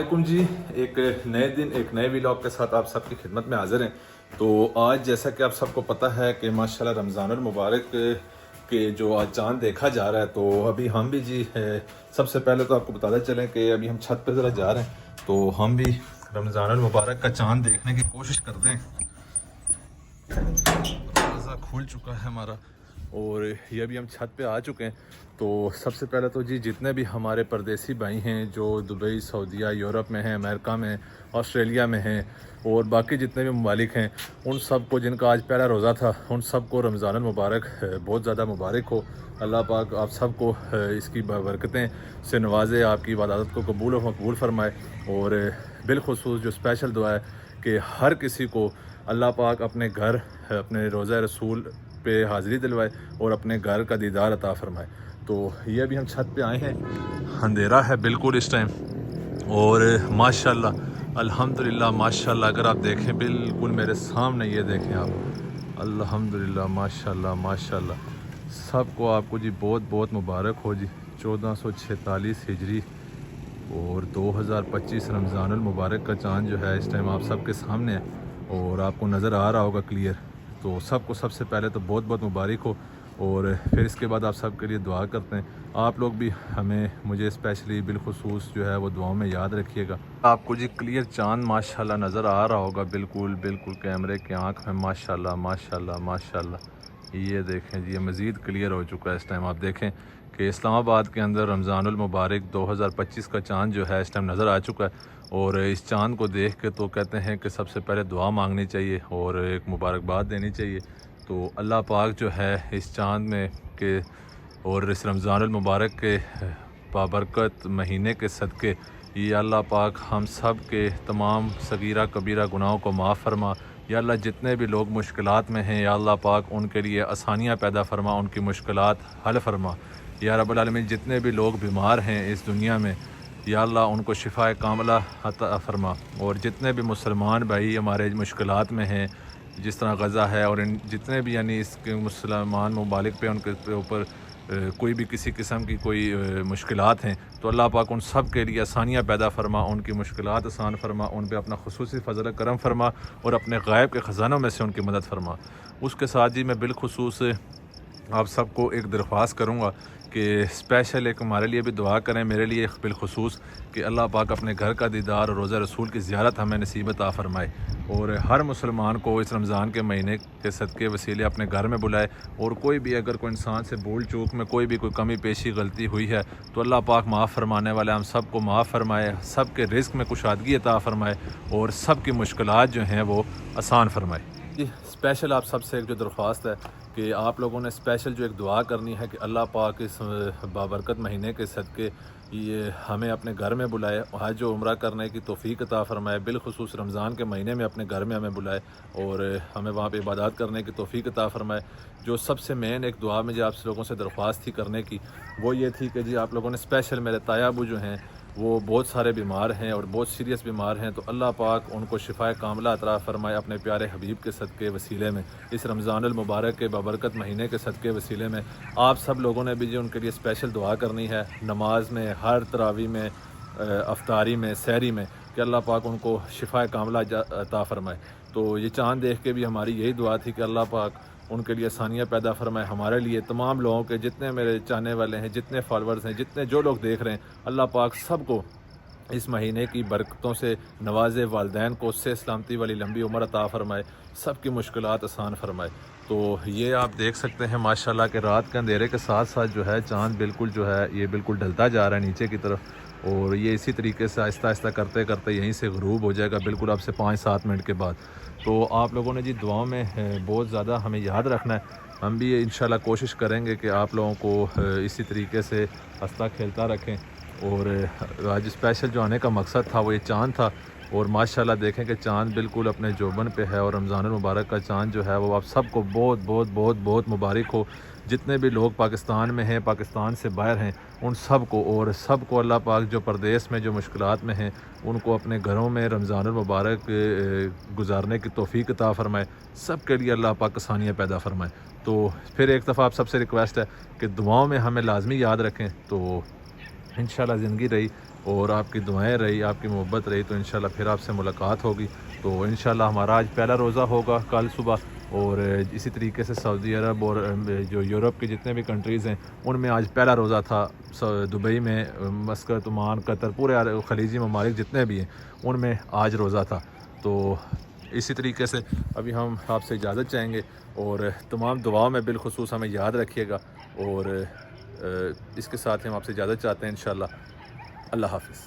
वालेकुम जी। एक नए दिन एक नए व्लॉग के साथ आप सबकी खिदमत में हाजिर हैं। तो आज जैसा कि आप सबको पता है कि माशाल्लाह रमज़ानुल मुबारक के जो आज चाँद देखा जा रहा है, तो अभी हम भी जी सबसे पहले तो आपको बताते चलें कि अभी हम छत पर ज़रा जा रहे हैं, तो हम भी रमज़ानुल मुबारक का चाँद देखने की कोशिश करते हैं। दरवाज़ा खुल चुका है हमारा और ये भी हम छत पे आ चुके हैं। तो सबसे पहले तो जी जितने भी हमारे परदेसी भाई हैं जो दुबई, सऊदीया, यूरोप में हैं, अमेरिका में, ऑस्ट्रेलिया में हैं और बाकी जितने भी ममालिक हैं, उन सब को जिनका आज पहला रोज़ा था, उन सब को रमज़ानुल मुबारक बहुत ज़्यादा मुबारक हो। अल्लाह पाक आप सबको इसकी बरकतें से नवाजे, आपकी इबादत को कबूल और मकबूल फरमाए। और बिलखुसूस जो स्पेशल दुआ है कि हर किसी को अल्लाह पाक अपने घर, अपने रोज़ा रसूल पे हाज़िरी दिलवाए और अपने घर का दीदार अता फरमाए। तो ये अभी हम छत पे आए हैं, अंधेरा है बिल्कुल इस टाइम और माशाल्लाह अल्हम्दुलिल्लाह माशाल्लाह अगर आप देखें बिल्कुल मेरे सामने, ये देखें आप, अल्हम्दुलिल्लाह माशाल्लाह माशाल्लाह। सबको आपको जी बहुत बहुत मुबारक हो जी। 1446 हिजरी और 2025 रमज़ानुल मुबारक का चाँद जो है इस टाइम आप सबके सामने है और आपको नज़र आ रहा होगा क्लियर। तो सबको सबसे पहले तो बहुत बहुत मुबारक हो और फिर इसके बाद आप सब के लिए दुआ करते हैं। आप लोग भी हमें, मुझे स्पेशली बिलखुसूस जो है वो दुआओं में याद रखिएगा। आपको जी क्लियर चाँद माशाल्लाह नज़र आ रहा होगा बिल्कुल बिल्कुल कैमरे के आँख में, माशाल्लाह माशाल्लाह माशाल्लाह। ये देखें जी, ये मज़ीद क्लियर हो चुका है इस टाइम। आप देखें कि इस्लामाबाद के अंदर रमज़ानुल मुबारक 2025 का चाँद जो है इस टाइम नज़र आ चुका है। और इस चाँद को देख के तो कहते हैं कि सबसे पहले दुआ मांगनी चाहिए और एक मुबारकबाद देनी चाहिए। तो अल्लाह पाक जो है इस चाँद में के और इस रमज़ानुल मुबारक के बाबरकत महीने के सदक़े ये अल्लाह पाक हम सब के तमाम सगीरा कबीरा गुनाहों को माफ़ फरमा। या अल्लाह जितने भी लोग मुश्किलात में हैं, या अल्लाह पाक उनके लिए आसानियाँ पैदा फरमा, उनकी मुश्किलात हल फरमा। या रब्बुल आलमीन जितने भी लोग बीमार हैं इस दुनिया में, या अल्लाह उनको शिफाए कामला अता फरमा। और जितने भी मुसलमान भाई हमारे मुश्किलात में हैं, जिस तरह गज़ा है और इन जितने भी यानी इसके मुसलमान ममालिक पे उनके ऊपर कोई भी किसी किस्म की कोई मुश्किलात हैं, तो अल्लाह पाक उन सब के लिए आसानियाँ पैदा फरमा, उनकी मुश्किलात आसान फरमा, उन पे अपना खुसूसी फ़ज़ल करम फरमा और अपने गायब के ख़ज़ानों में से उनकी मदद फरमा। उसके साथ जी मैं बिलखुसूस आप सबको एक दरख्वास्त करूँगा कि स्पेशल एक हमारे लिए भी दुआ करें, मेरे लिए बिलखुसूस, कि अल्लाह पाक अपने घर का दीदार और रोज़ा रसूल की ज़ियारत हमें नसीबत आ फरमाए और हर मुसलमान को इस रमज़ान के महीने के सदक़े वसीले अपने घर में बुलाए। और कोई भी अगर कोई इंसान से भूल चूक में कोई भी कोई कमी पेशी गलती हुई है तो अल्लाह पाक माफ़ फरमाने वाला हम सब को माफ़ फरमाए, सब के रिज़्क़ में कुशादगी अता फरमाए और सब की मुश्किलात जो हैं वो आसान फरमाए। स्पेशल आप सबसे एक जो दरख्वास्त है कि आप लोगों ने स्पेशल जो एक दुआ करनी है कि अल्लाह पाक इस बाबरकत महीने के सदक़े ये हमें अपने घर में बुलाए, हज व उम्रा करने की तौफ़ीक अता फ़रमाए। बिलखुसूस रमज़ान के महीने में अपने घर में हमें बुलाए और हमें वहाँ पे इबादत करने की तौफ़ीक अता फ़रमाए। जो सबसे मेन एक दुआ मुझे आप लोगों से दरख्वास्त थी करने की, वो ये थी कि जी आप लोगों ने स्पेशल मेरे ताया अबू जो हैं वो बहुत सारे बीमार हैं और बहुत सीरियस बीमार हैं, तो अल्लाह पाक उनको शिफाए कामला अता फरमाए अपने प्यारे हबीब के सदक़े वसीले में, इस रमज़ानुल मुबारक के बाबरकत महीने के सदक़े वसीले में। आप सब लोगों ने भी जी उनके लिए स्पेशल दुआ करनी है नमाज में, हर तरावी में, अफ्तारी में, सहरी में, कि अल्लाह पाक उनको शिफाए कामला अता फरमाए। तो ये चाँद देख के भी हमारी यही दुआ थी कि अल्लाह पाक उनके लिए आसानियाँ पैदा फरमाए, हमारे लिए, तमाम लोगों के, जितने मेरे चाहने वाले हैं, जितने फॉलोअर्स हैं, जितने जो लोग देख रहे हैं, अल्लाह पाक सबको इस महीने की बरकतों से नवाज़े, वालदैन को उससे सलामती वाली लंबी उम्र अता फरमाए, सब की मुश्किलात आसान फरमाए। तो ये आप देख सकते हैं माशाल्लाह कि रात के अंधेरे के साथ साथ जो है चाँद बिल्कुल जो है ये बिल्कुल ढलता जा रहा है नीचे की तरफ और ये इसी तरीके से आहिस्ता आहिस्ता करते करते यहीं से ग़रूब हो जाएगा बिल्कुल आपसे 5-7 मिनट के बाद। तो आप लोगों ने जी दुआओं में बहुत ज़्यादा हमें याद रखना है। हम भी इंशाल्लाह कोशिश करेंगे कि आप लोगों को इसी तरीके से हंसता खेलता रखें। और आज स्पेशल जो आने का मकसद था वो ये चाँद था और माशाल्लाह देखें कि चाँद बिल्कुल अपने जोबन पे है और रमज़ानुल मुबारक का चाँद जो है वो आप सबको बहुत बहुत बहुत बहुत मुबारक हो। जितने भी लोग पाकिस्तान में हैं, पाकिस्तान से बाहर हैं, उन सब को, और सब को अल्लाह पाक जो परदेश में जो मुश्किलात में हैं उनको अपने घरों में रमज़ानुल मुबारक गुजारने की तौफ़ीक अता फ़रमाए, सब के लिए अल्लाह पाक आसानियाँ पैदा फ़रमाए। तो फिर एक दफ़ा आप सबसे रिक्वेस्ट है कि दुआओं में हमें लाजमी याद रखें। तो انشاءاللہ زندگی رہی اور آپ کی دعائیں رہی، آپ کی محبت رہی تو انشاءاللہ پھر آپ سے ملاقات ہوگی. تو انشاءاللہ ہمارا آج پہلا روزہ ہوگا کل صبح، اور اسی طریقے سے سعودی عرب اور جو یورپ کے جتنے بھی کنٹریز ہیں ان میں آج پہلا روزہ تھا. دبئی میں، مسقط، عمان، قطر، پورے خلیجی ممالک جتنے بھی ہیں ان میں آج روزہ تھا. تو اسی طریقے سے ابھی ہم آپ سے اجازت چاہیں گے، اور تمام دعاؤں میں بالخصوص ہمیں یاد رکھیے گا، اور اس کے ساتھ ہم آپ سے اجازت چاہتے ہیں انشاءاللہ. اللہ حافظ.